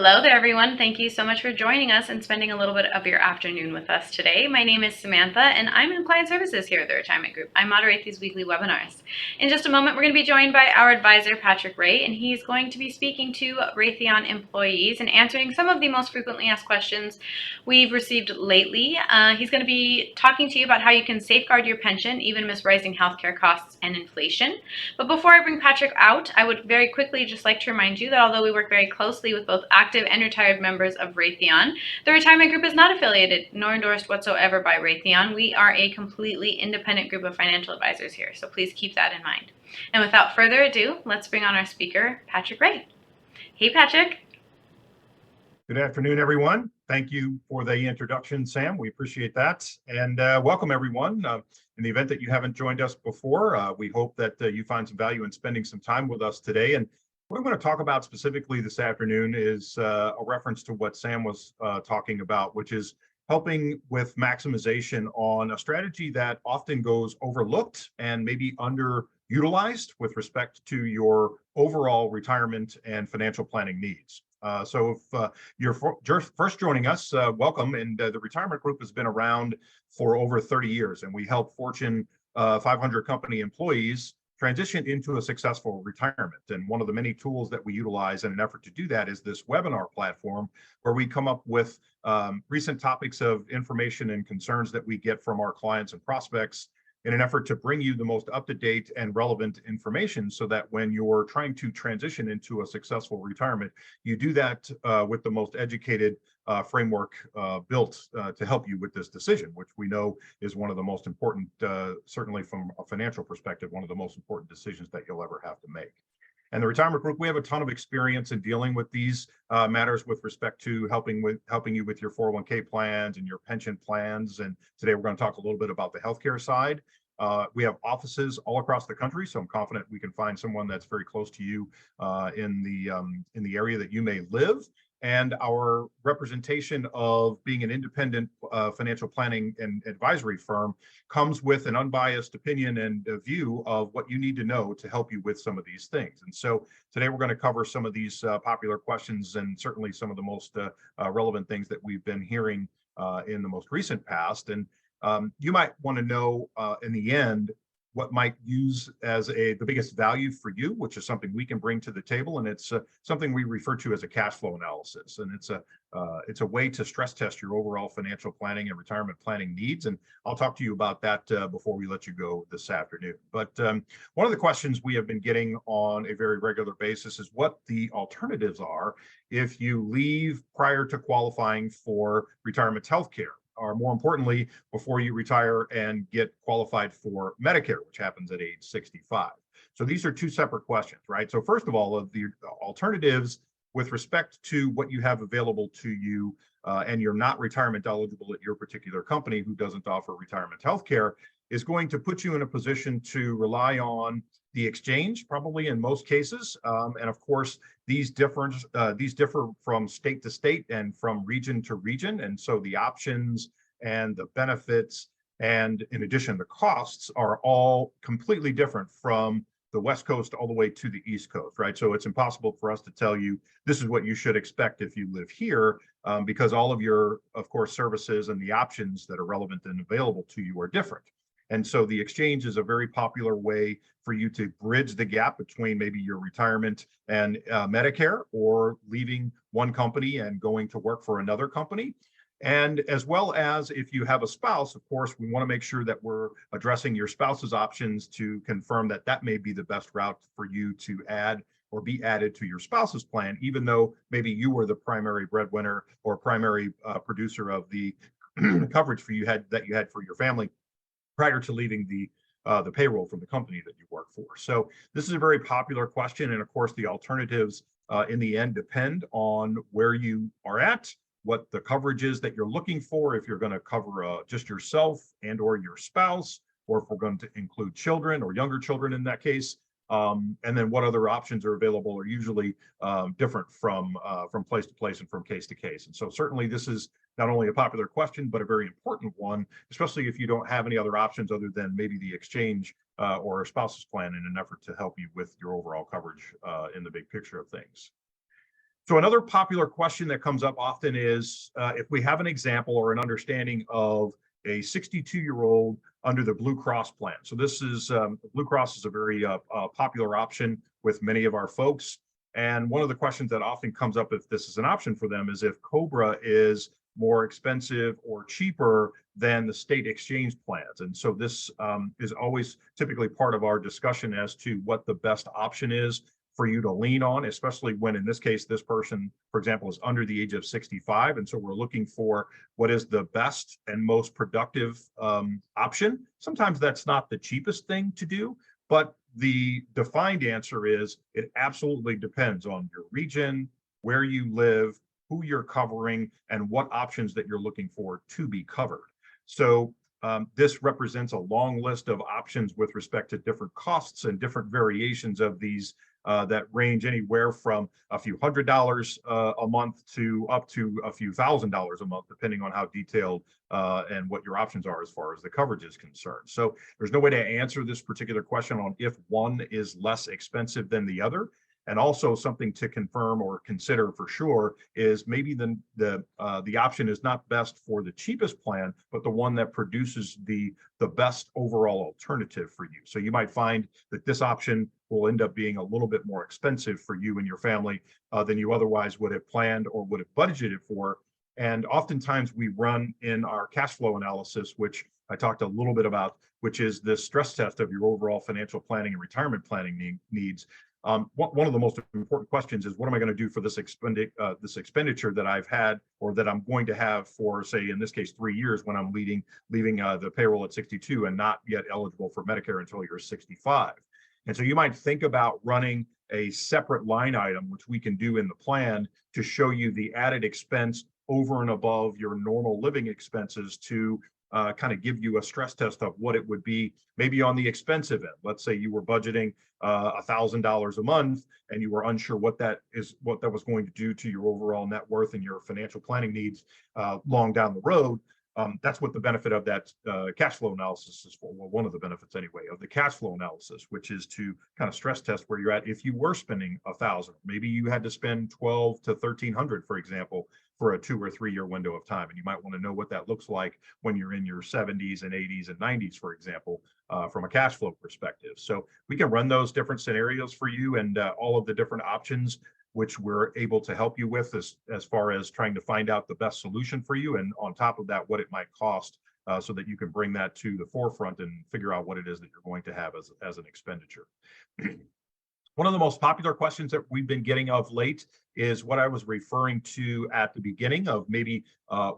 Hello there, everyone. Thank you so much for joining us and spending a little bit of your afternoon with us today. My name is Samantha, and I'm in Client Services here at the Retirement Group. I moderate these weekly webinars. In just a moment, we're going to be joined by our advisor, Patrick Ray, and he's going to be speaking to Raytheon employees and answering some of the most frequently asked questions we've received lately. He's going to be talking to you about how you can safeguard your pension, even amidst rising healthcare costs and inflation. But before I bring Patrick out, I would very quickly just like to remind you that although we work very closely with both active and retired members of Raytheon, the Retirement Group is not affiliated nor endorsed whatsoever by Raytheon. We are a completely independent group of financial advisors here, so please keep that in mind. And without further ado, let's bring on our speaker, Patrick Ray. Hey, Patrick. Good afternoon, everyone. Thank you for the introduction, Sam. We appreciate that. And welcome, everyone. In the event that you haven't joined us before, we hope that you find some value in spending some time with us today. And what I'm going to talk about specifically this afternoon is a reference to what Sam was talking about, which is helping with maximization on a strategy that often goes overlooked and maybe underutilized with respect to your overall retirement and financial planning needs. So if you're first joining us, welcome. And the Retirement Group has been around for over 30 years, and we help Fortune 500 company employees transition into a successful retirement. And one of the many tools that we utilize in an effort to do that is this webinar platform, where we come up with recent topics of information and concerns that we get from our clients and prospects in an effort to bring you the most up-to-date and relevant information, so that when you're trying to transition into a successful retirement, you do that with the most educated framework built to help you with this decision, which we know is one of the most important, certainly from a financial perspective, one of the most important decisions that you'll ever have to make. And the Retirement Group, we have a ton of experience in dealing with these matters with respect to helping you with your 401k plans and your pension plans. And today we're going to talk a little bit about the healthcare side. We have offices all across the country, so I'm confident we can find someone that's very close to you in the area that you may live. And our representation of being an independent financial planning and advisory firm comes with an unbiased opinion and a view of what you need to know to help you with some of these things. And so today we're going to cover some of these popular questions, and certainly some of the most relevant things that we've been hearing in the most recent past. And you might want to know in the end what might use as the biggest value for you, which is something we can bring to the table. And it's something we refer to as a cash flow analysis. And it's a way to stress test your overall financial planning and retirement planning needs. And I'll talk to you about that before we let you go this afternoon. But one of the questions we have been getting on a very regular basis is what the alternatives are if you leave prior to qualifying for retirement health care, or more importantly, before you retire and get qualified for Medicare, which happens at age 65. So these are two separate questions, right? So first of all, of the alternatives with respect to what you have available to you, and you're not retirement eligible at your particular company who doesn't offer retirement health care, is going to put you in a position to rely on the exchange, probably in most cases. And of course, these differ from state to state and from region to region. And so the options and the benefits, and in addition, the costs are all completely different from the West Coast all the way to the East Coast, right? So it's impossible for us to tell you this is what you should expect if you live here, because all of your, of course, services and the options that are relevant and available to you are different. And so the exchange is a very popular way for you to bridge the gap between maybe your retirement and Medicare, or leaving one company and going to work for another company. And as well as if you have a spouse, of course, we want to make sure that we're addressing your spouse's options to confirm that that may be the best route for you to add or be added to your spouse's plan, even though maybe you were the primary breadwinner or primary producer of the coverage that you had for your family prior to leaving the payroll from the company that you work for. So this is a very popular question. And of course, the alternatives in the end depend on where you are at, what the coverage is that you're looking for, if you're going to cover just yourself and or your spouse, or if we're going to include children or younger children in that case. And then what other options are available are usually different from place to place and from case to case. And so certainly this is not only a popular question, but a very important one, especially if you don't have any other options other than maybe the exchange or a spouse's plan, in an effort to help you with your overall coverage in the big picture of things. So another popular question that comes up often is if we have an example or an understanding of a 62-year-old under the Blue Cross plan. So this is Blue Cross is a very popular option with many of our folks. And one of the questions that often comes up if this is an option for them is if Cobra is more expensive or cheaper than the state exchange plans. And so this is always typically part of our discussion as to what the best option is for you to lean on, especially when in this case, this person, for example, is under the age of 65. And so we're looking for what is the best and most productive option. Sometimes that's not the cheapest thing to do, but the defined answer is it absolutely depends on your region, where you live, who you're covering, and what options that you're looking for to be covered. So this represents a long list of options with respect to different costs and different variations of these that range anywhere from a few $100s a month to up to a few $1,000s a month, depending on how detailed and what your options are as far as the coverage is concerned. So there's no way to answer this particular question on if one is less expensive than the other. And also something to confirm or consider for sure is maybe the option is not best for the cheapest plan, but the one that produces the best overall alternative for you. So you might find that this option will end up being a little bit more expensive for you and your family than you otherwise would have planned or would have budgeted for. And oftentimes we run in our cash flow analysis, which I talked a little bit about, which is the stress test of your overall financial planning and retirement planning needs. One of the most important questions is what am I going to do for this expenditure that I've had or that I'm going to have for, say, in this case, 3 years when I'm leaving the payroll at 62 and not yet eligible for Medicare until you're 65. And so you might think about running a separate line item, which we can do in the plan to show you the added expense over and above your normal living expenses to kind of give you a stress test of what it would be maybe on the expensive end. Let's say you were budgeting $1,000 a month and you were unsure what that was going to do to your overall net worth and your financial planning needs long down the road. That's what the benefit of that cash flow analysis is for. Well, one of the benefits anyway of the cash flow analysis, which is to kind of stress test where you're at. If you were spending 1,000, maybe you had to spend 12 to 1,300, for example, for a 2 or 3 year window of time. And you might want to know what that looks like when you're in your 70s and 80s and 90s, for example, from a cash flow perspective. So we can run those different scenarios for you and all of the different options which we're able to help you with as far as trying to find out the best solution for you. And on top of that, what it might cost so that you can bring that to the forefront and figure out what it is that you're going to have as an expenditure. One of the most popular questions that we've been getting of late is what I was referring to at the beginning of maybe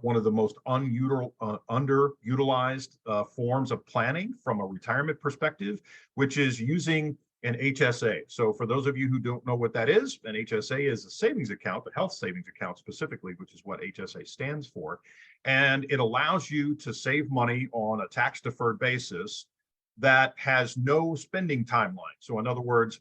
one of the most underutilized forms of planning from a retirement perspective, which is using an HSA. So for those of you who don't know what that is, an HSA is a savings account, a health savings account specifically, which is what HSA stands for. And it allows you to save money on a tax-deferred basis that has no spending timeline. So in other words,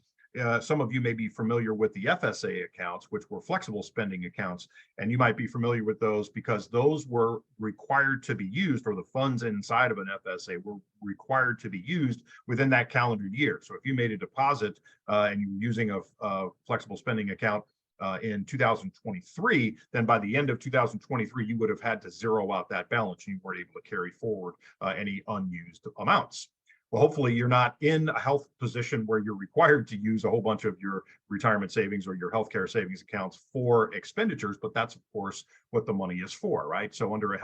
some of you may be familiar with the FSA accounts, which were flexible spending accounts, and you might be familiar with those because those were required to be used, or the funds inside of an FSA were required to be used within that calendar year. So if you made a deposit and you were using a flexible spending account in 2023, then by the end of 2023, you would have had to zero out that balance. You weren't able to carry forward any unused amounts. Well, hopefully you're not in a health position where you're required to use a whole bunch of your retirement savings or your healthcare savings accounts for expenditures, but that's of course what the money is for, right? So under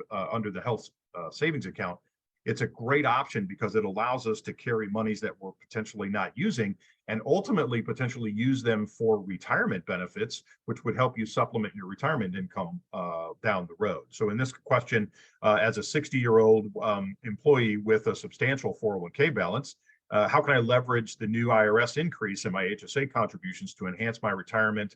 under the health savings account, it's a great option because it allows us to carry monies that we're potentially not using and ultimately potentially use them for retirement benefits, which would help you supplement your retirement income down the road. So in this question, as a 60-year-old employee with a substantial 401k balance, how can I leverage the new IRS increase in my HSA contributions to enhance my retirement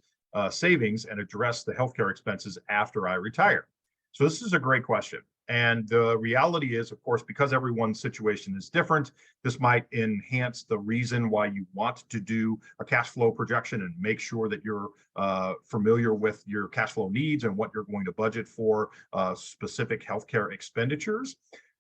savings and address the healthcare expenses after I retire? So this is a great question. And the reality is, of course, because everyone's situation is different, this might enhance the reason why you want to do a cash flow projection and make sure that you're familiar with your cash flow needs and what you're going to budget for specific healthcare expenditures.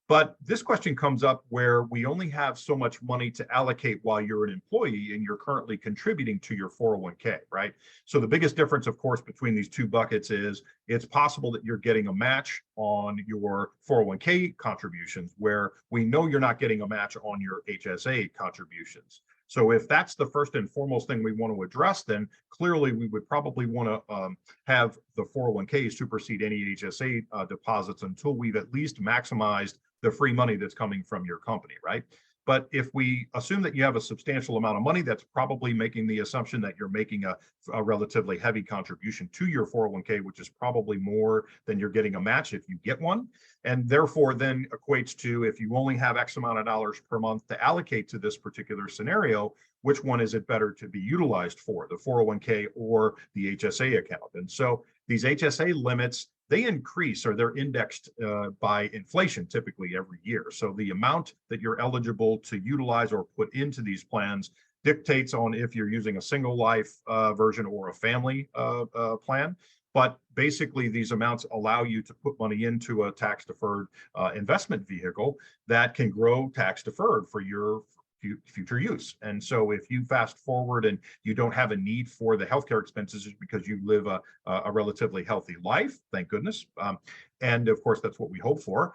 But this question comes up where we only have so much money to allocate while you're an employee and you're currently contributing to your 401k, right? So the biggest difference, of course, between these two buckets is it's possible that you're getting a match on your 401k contributions, where we know you're not getting a match on your HSA contributions. So if that's the first and foremost thing we want to address, then clearly we would probably want to have the 401k supersede any HSA deposits until we've at least maximized the free money that's coming from your company, right? But if we assume that you have a substantial amount of money, that's probably making the assumption that you're making a relatively heavy contribution to your 401k, which is probably more than you're getting a match if you get one. And therefore then equates to, if you only have X amount of dollars per month to allocate to this particular scenario, which one is it better to be utilized for, the 401k or the HSA account? And so these HSA limits, they increase, or they're indexed by inflation typically every year. So the amount that you're eligible to utilize or put into these plans dictates on if you're using a single life version or a family plan. But basically, these amounts allow you to put money into a tax deferred investment vehicle that can grow tax deferred for your future use. And so if you fast forward and you don't have a need for the healthcare expenses because you live a relatively healthy life, thank goodness. And of course, that's what we hope for.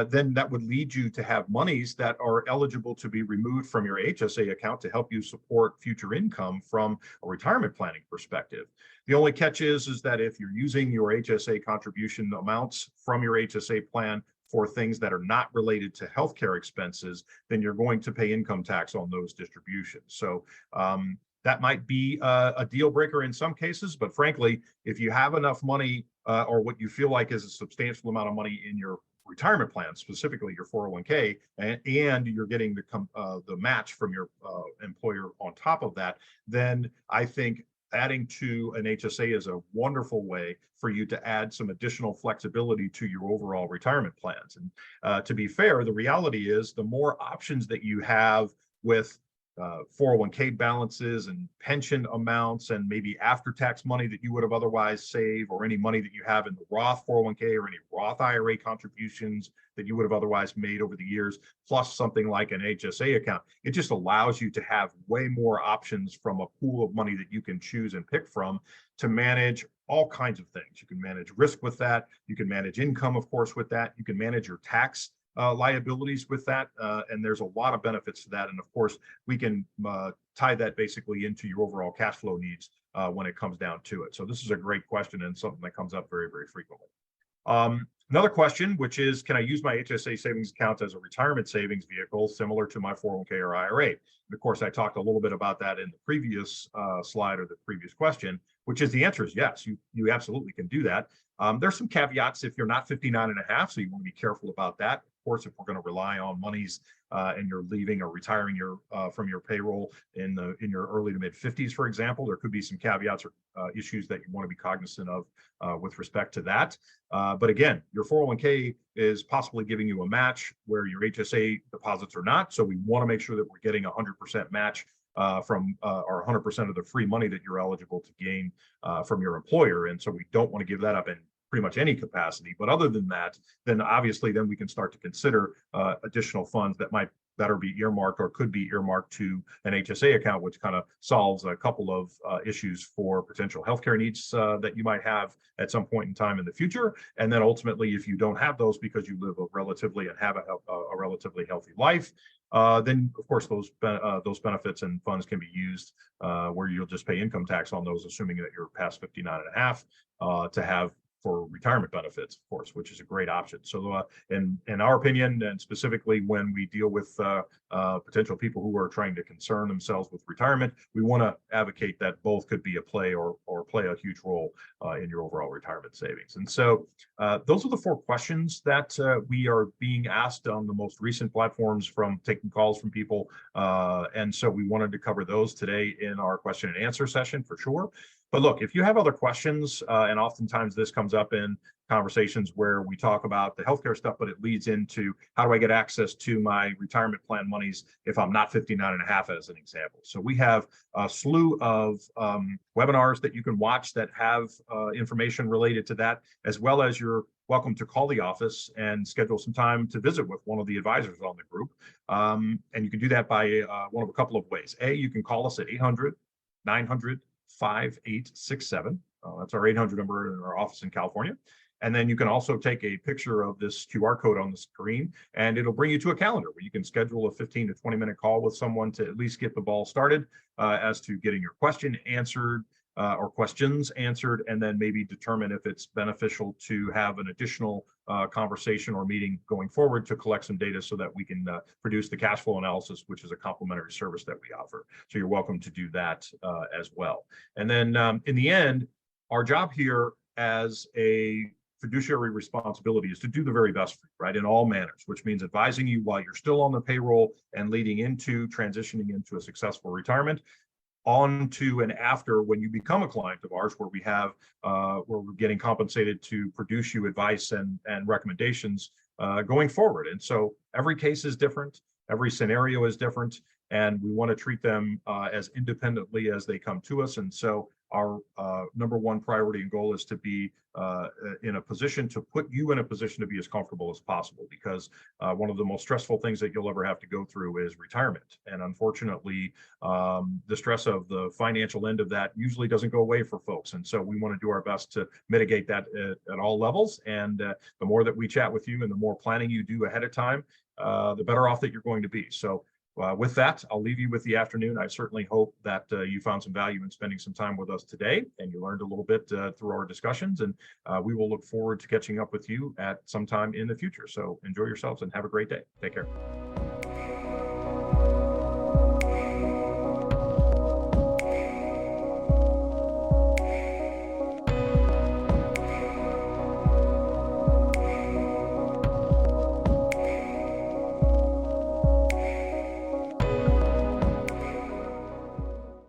Then that would lead you to have monies that are eligible to be removed from your HSA account to help you support future income from a retirement planning perspective. The only catch is that if you're using your HSA contribution amounts from your HSA plan for things that are not related to healthcare expenses, then you're going to pay income tax on those distributions. So that might be a deal breaker in some cases, but frankly, if you have enough money or what you feel like is a substantial amount of money in your retirement plan, specifically your 401k, and you're getting the match from your employer on top of that, then I think adding to an HSA is a wonderful way for you to add some additional flexibility to your overall retirement plans. And to be fair, the reality is the more options that you have with 401k balances and pension amounts and maybe after-tax money that you would have otherwise saved, or any money that you have in the Roth 401k or any Roth IRA contributions that you would have otherwise made over the years, plus something like an HSA account. It just allows you to have way more options from a pool of money that you can choose and pick from to manage all kinds of things. You can manage risk with that. You can manage income, of course, with that. You can manage your tax liabilities with that. And there's a lot of benefits to that. And of course, we can tie that basically into your overall cash flow needs when it comes down to it. So this is a great question and something that comes up very, very frequently. Another question, which is, can I use my HSA savings account as a retirement savings vehicle similar to my 401k or IRA? And of course, I talked a little bit about that in the previous slide or the previous question, which is the answer is yes, you absolutely can do that. There's some caveats if you're not 59 and a half, so you want to be careful about that. Of course, if we're going to rely on monies and you're leaving or retiring from your payroll in your early to mid 50s, for example, there could be some caveats or issues that you want to be cognizant of with respect to that. But again, your 401k is possibly giving you a match where your HSA deposits are not. So we want to make sure that we're getting 100% match from or 100% of the free money that you're eligible to gain from your employer. And so we don't want to give that up in pretty much any capacity. But other than that, then obviously then we can start to consider additional funds that might better be earmarked or could be earmarked to an HSA account, which kind of solves a couple of issues for potential healthcare needs that you might have at some point in time in the future. And then ultimately, if you don't have those because you live a relatively and have a relatively healthy life, then of course those benefits and funds can be used where you'll just pay income tax on those, assuming that you're past 59 and a half, to have for retirement benefits, of course, which is a great option. So in our opinion, and specifically when we deal with potential people who are trying to concern themselves with retirement, we want to advocate that both could be a play or play a huge role in your overall retirement savings. And so those are the 4 questions that we are being asked on the most recent platforms from taking calls from people. And so we wanted to cover those today in our question and answer session for sure. But look, if you have other questions, and oftentimes this comes up in conversations where we talk about the healthcare stuff, but it leads into how do I get access to my retirement plan monies if I'm not 59 and a half, as an example. So we have a slew of webinars that you can watch that have information related to that, as well as you're welcome to call the office and schedule some time to visit with one of the advisors on the group. And you can do that by one of a couple of ways. You can call us at 800-900-5867. That's our 800 number in our office in California. And then you can also take a picture of this QR code on the screen, and it'll bring you to a calendar where you can schedule a 15 to 20-minute call with someone to at least get the ball started as to getting your question answered or questions answered, and then maybe determine if it's beneficial to have an additional conversation or meeting going forward to collect some data so that we can produce the cash flow analysis, which is a complimentary service that we offer. So you're welcome to do that as well. And then in the end, our job here as a fiduciary responsibility is to do the very best for you, right, in all manners, which means advising you while you're still on the payroll and leading into transitioning into a successful retirement, on to and after when you become a client of ours, where we have where we're getting compensated to produce you advice and recommendations going forward. And so every case is different, every scenario is different, and we want to treat them as independently as they come to us. And so our number one priority and goal is to be in a position to put you in a position to be as comfortable as possible, because one of the most stressful things that you'll ever have to go through is retirement. And unfortunately, the stress of the financial end of that usually doesn't go away for folks. And so we want to do our best to mitigate that at all levels. And the more that we chat with you and the more planning you do ahead of time, the better off that you're going to be. So with that, I'll leave you with the afternoon. I certainly hope that you found some value in spending some time with us today, and you learned a little bit through our discussions. And we will look forward to catching up with you at some time in the future. So enjoy yourselves and have a great day. Take care.